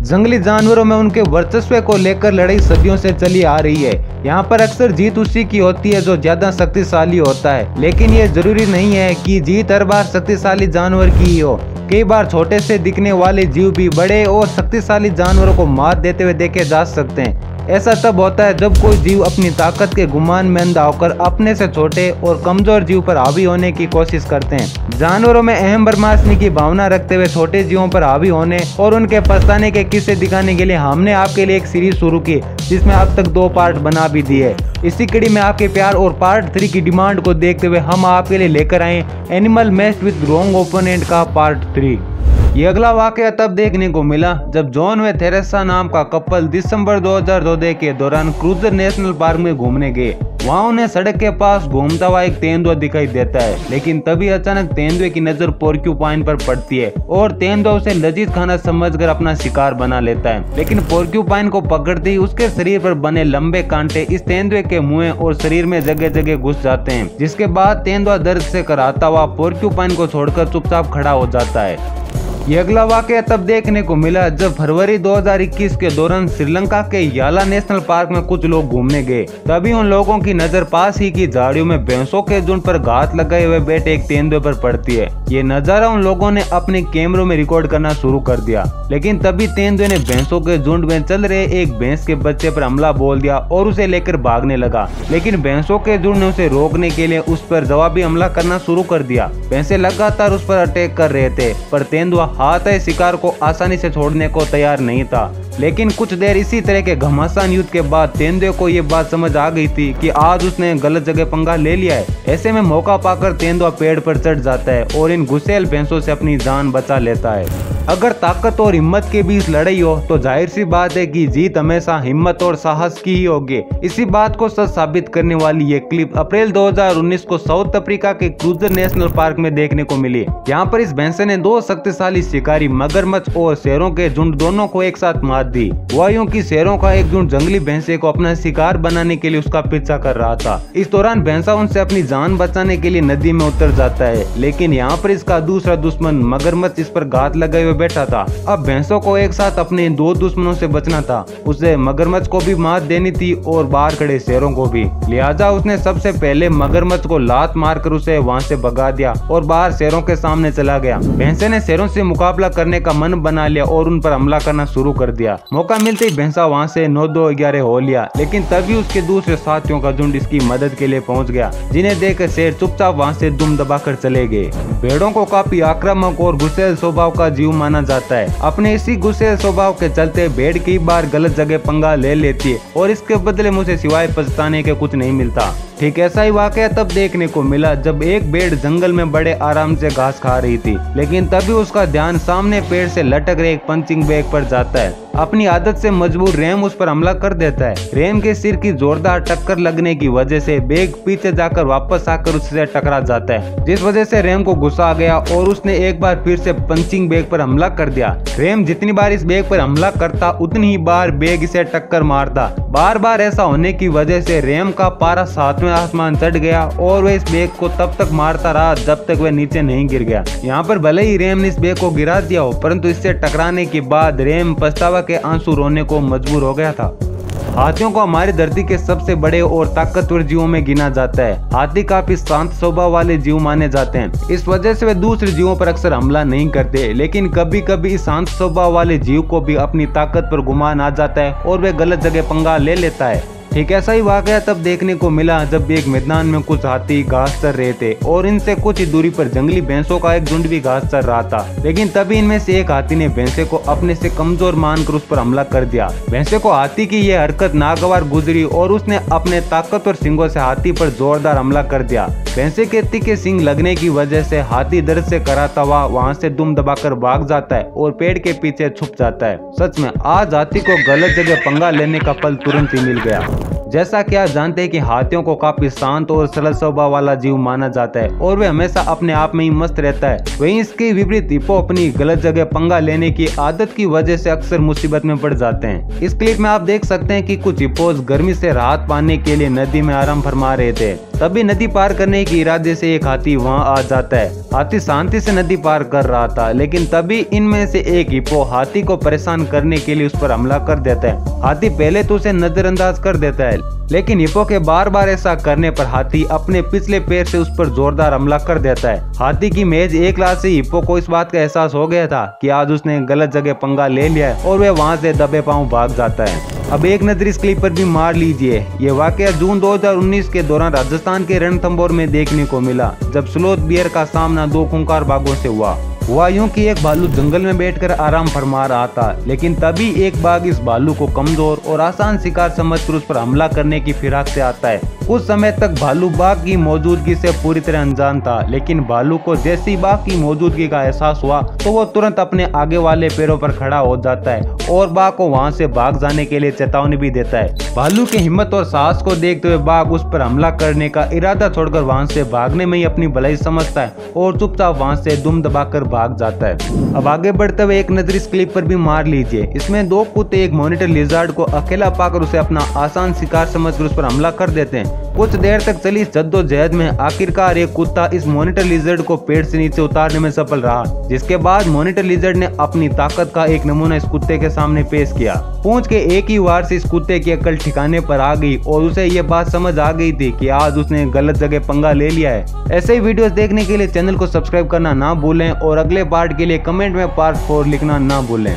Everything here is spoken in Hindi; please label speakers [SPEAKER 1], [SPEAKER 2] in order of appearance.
[SPEAKER 1] जंगली जानवरों में उनके वर्चस्व को लेकर लड़ाई सदियों से चली आ रही है। यहाँ पर अक्सर जीत उसी की होती है जो ज्यादा शक्तिशाली होता है, लेकिन ये जरूरी नहीं है कि जीत हर बार शक्तिशाली जानवर की ही हो। कई बार छोटे से दिखने वाले जीव भी बड़े और शक्तिशाली जानवरों को मात देते हुए देखे जा सकते हैं। ऐसा तब होता है जब कोई जीव अपनी ताकत के गुमान में अंधा होकर अपने से छोटे और कमजोर जीव पर हावी होने की कोशिश करते हैं। जानवरों में अहम बर्माशनी की भावना रखते हुए छोटे जीवों पर हावी होने और उनके पछताने के किस्से दिखाने के लिए हमने आपके लिए एक सीरीज शुरू की, जिसमें अब तक 2 पार्ट बना भी दिए। इसी कड़ी में आपके प्यार और पार्ट 3 की डिमांड को देखते हुए हम आपके लिए लेकर आए animal matched with wrong opponent का पार्ट 3। ये अगला वाकया तब देखने को मिला जब जॉन व थेरेसा नाम का कपल दिसंबर 2014 के दौरान क्रूजर नेशनल पार्क में घूमने गए। वहाँ उन्हें सड़क के पास घूमता हुआ एक तेंदुआ दिखाई देता है, लेकिन तभी अचानक तेंदुए की नजर पोर्क्यूपाइन पर पड़ती है और तेंदुआ उसे लजीज खाना समझकर अपना शिकार बना लेता है। लेकिन पोर्क्यूपाइन को पकड़ते ही उसके शरीर पर बने लंबे कांटे इस तेंदुए के मुंह और शरीर में जगह जगह घुस जाते हैं, जिसके बाद तेंदुआ दर्द से कराहता हुआ पोर्क्यूपाइन को छोड़कर चुपचाप खड़ा हो जाता है। ये अगला वाकया तब देखने को मिला जब फरवरी 2021 के दौरान श्रीलंका के याला नेशनल पार्क में कुछ लोग घूमने गए। तभी उन लोगों की नजर पास ही की झाड़ियों में भैंसों के झुंड पर घात लगाए हुए बैठे एक तेंदुए पर पड़ती है। ये नजारा उन लोगों ने अपने कैमरों में रिकॉर्ड करना शुरू कर दिया, लेकिन तभी तेंदुए ने भैंसों के झुंड में चल रहे एक भैंस के बच्चे पर हमला बोल दिया और उसे लेकर भागने लगा। लेकिन भैंसों के झुंड ने उसे रोकने के लिए उस पर जवाबी हमला करना शुरू कर दिया। भैंसे लगातार उस पर अटैक कर रहे थे, पर तेंदुआ हाथ शिकार को आसानी से छोड़ने को तैयार नहीं था। लेकिन कुछ देर इसी तरह के घमासान युद्ध के बाद तेंदुए को ये बात समझ आ गई थी कि आज उसने गलत जगह पंगा ले लिया है। ऐसे में मौका पाकर तेंदुआ पेड़ पर चढ़ जाता है और इन गुस्सैल भैंसों से अपनी जान बचा लेता है। अगर ताकत और हिम्मत के बीच लड़ाई हो तो जाहिर सी बात है कि जीत हमेशा हिम्मत और साहस की ही होगी। इसी बात को सच साबित करने वाली ये क्लिप अप्रैल 2019 को साउथ अफ्रीका के क्रूजर नेशनल पार्क में देखने को मिली। यहाँ पर इस भैंसे ने 2 शक्तिशाली शिकारी मगरमच्छ और शेरों के झुंड दोनों को एक साथ मार दी। वह यूं कि शेरों का एक झुंड जंगली भैंसे को अपना शिकार बनाने के लिए उसका पीछा कर रहा था। इस दौरान भैंसा उनसे अपनी जान बचाने के लिए नदी में उतर जाता है, लेकिन यहाँ पर इसका दूसरा दुश्मन मगरमच्छ इस पर घात लगाए हुए बैठा था। अब भैंसों को एक साथ अपने 2 दुश्मनों से बचना था। उसे मगरमच्छ को भी मात देनी थी और बाहर खड़े शेरों को भी। लिहाजा उसने सबसे पहले मगरमच्छ को लात मारकर उसे वहां से भगा दिया और बाहर शेरों के सामने चला गया। भैंसे ने शेरों से मुकाबला करने का मन बना लिया और उन पर हमला करना शुरू कर दिया। मौका मिलते ही भैंसा वहां से 9-2-11 हो लिया, लेकिन तभी उसके दूसरे साथियों का झुंड इसकी मदद के लिए पहुंच गया, जिन्हें देखकर शेर चुपचाप वहां से दुम दबाकर चले गए। भेड़ों को काफी आक्रामक और गुस्सैल स्वभाव का जीव माना जाता है। अपने इसी गुस्सैल स्वभाव के चलते भेड़ कई बार गलत जगह पंगा ले लेती है और इसके बदले मुझे सिवाय पछताने के कुछ नहीं मिलता। ठीक ऐसा ही वाकया तब देखने को मिला जब एक भेड़ जंगल में बड़े आराम से घास खा रही थी, लेकिन तभी उसका ध्यान सामने पेड़ से लटक रहे एक पंचिंग बैग पर जाता है। अपनी आदत से मजबूर रैम उस पर हमला कर देता है। रैम के सिर की जोरदार टक्कर लगने की वजह से बैग पीछे जाकर वापस आकर उससे टकरा जाता है, जिस वजह से रैम को गुस्सा आ गया और उसने एक बार फिर से पंचिंग बैग पर हमला कर दिया। रैम जितनी बार इस बैग पर हमला करता उतनी ही बार बैग इसे टक्कर मारता। बार बार ऐसा होने की वजह से रैम का पारा 7वें आसमान चढ़ गया और वह इस बैग को तब तक मारता रहा जब तक वह नीचे नहीं गिर गया। यहाँ पर भले ही रैम ने इस बैग को गिरा दिया हो, परंतु इससे टकराने के बाद रैम पछतावा के आंसू रोने को मजबूर हो गया था। हाथियों को हमारी धरती के सबसे बड़े और ताकतवर जीवों में गिना जाता है। हाथी काफी शांत स्वभाव वाले जीव माने जाते हैं। इस वजह से वे दूसरे जीवों पर अक्सर हमला नहीं करते, लेकिन कभी कभी इस शांत स्वभाव वाले जीव को भी अपनी ताकत पर गुमान आ जाता है और वे गलत जगह पंगा ले लेता है। ठीक ऐसा ही वाकया तब देखने को मिला जब एक मैदान में कुछ हाथी घास चर रहे थे और इनसे कुछ ही दूरी पर जंगली भैंसों का एक झुंड भी घास चर रहा था। लेकिन तभी इनमें से एक हाथी ने भैंसे को अपने से कमजोर मानकर उस पर हमला कर दिया। भैंसे को हाथी की यह हरकत नागवार गुजरी और उसने अपने ताकतवर सींगों से हाथी पर जोरदार हमला कर दिया। भैंसे के तीखे सींग लगने की वजह से हाथी दर्द से कराता हुआ वहां से दुम दबाकर भाग जाता है और पेड़ के पीछे छुप जाता है। सच में आज हाथी को गलत जगह पंगा लेने का फल तुरंत ही मिल गया। जैसा कि आप जानते हैं कि हाथियों को काफी शांत और सरल स्वभाव वाला जीव माना जाता है और वे हमेशा अपने आप में ही मस्त रहता है। वहीं इसके विपरीत हिप्पो अपनी गलत जगह पंगा लेने की आदत की वजह से अक्सर मुसीबत में पड़ जाते हैं। इस क्लिप में आप देख सकते हैं कि कुछ हिप्पोस गर्मी से राहत पाने के लिए नदी में आराम फरमा रहे थे। तभी नदी पार करने के इरादे से एक हाथी वहां आ जाता है। हाथी शांति से नदी पार कर रहा था, लेकिन तभी इनमें से एक हिप्पो हाथी को परेशान करने के लिए उस पर हमला कर देता है। हाथी पहले तो उसे नजरअंदाज कर देता है, लेकिन हिप्पो के बार बार ऐसा करने पर हाथी अपने पिछले पैर से उस पर जोरदार हमला कर देता है। हाथी की मेज एक लात से हिप्पो को इस बात का एहसास हो गया था कि आज उसने गलत जगह पंगा ले लिया है और वह वहां से दबे पांव भाग जाता है। अब एक नजर इस क्लिप पर भी मार लीजिए। ये वाकया जून 2019 के दौरान राजस्थान के रणथंभौर में देखने को मिला, जब स्लोथ बियर का सामना दो खूंखार बाघों से हुआ यूं कि एक भालू जंगल में बैठकर आराम फरमा रहा था, लेकिन तभी एक बाघ इस भालू को कमजोर और आसान शिकार समझकर उस पर हमला करने की फिराक से आता है। कुछ समय तक भालू बाघ की मौजूदगी से पूरी तरह अनजान था, लेकिन भालू को जैसे ही बाघ की मौजूदगी का एहसास हुआ तो वो तुरंत अपने आगे वाले पैरों पर खड़ा हो जाता है और बाघ को वहां से भाग जाने के लिए चेतावनी भी देता है। भालू की हिम्मत और साहस को देखते हुए बाघ उस पर हमला करने का इरादा छोड़कर वहां से भागने में ही अपनी भलाई समझता है और चुपचाप वहां से दुम दबाकर भाग जाता है। अब आगे बढ़ते हुए एक नजर इस क्लिप पर भी मार लीजिए। इसमें दो कुत्ते एक मॉनिटर लिजर्ड को अकेला पाकर उसे अपना आसान शिकार समझकर उस पर हमला कर देते हैं। कुछ देर तक चली इस जद्दोजहद में आखिरकार एक कुत्ता इस मॉनिटर लिजर्ड को पेड़ से नीचे उतारने में सफल रहा, जिसके बाद मॉनिटर लिजर्ड ने अपनी ताकत का एक नमूना इस कुत्ते के सामने पेश किया। पूंछ के एक ही वार से इस कुत्ते की अकल ठिकाने पर आ गई और उसे ये बात समझ आ गई थी कि आज उसने गलत जगह पंगा ले लिया है। ऐसे ही वीडियोस देखने के लिए चैनल को सब्सक्राइब करना ना भूलें और अगले पार्ट के लिए कमेंट में पार्ट 4 लिखना ना भूलें।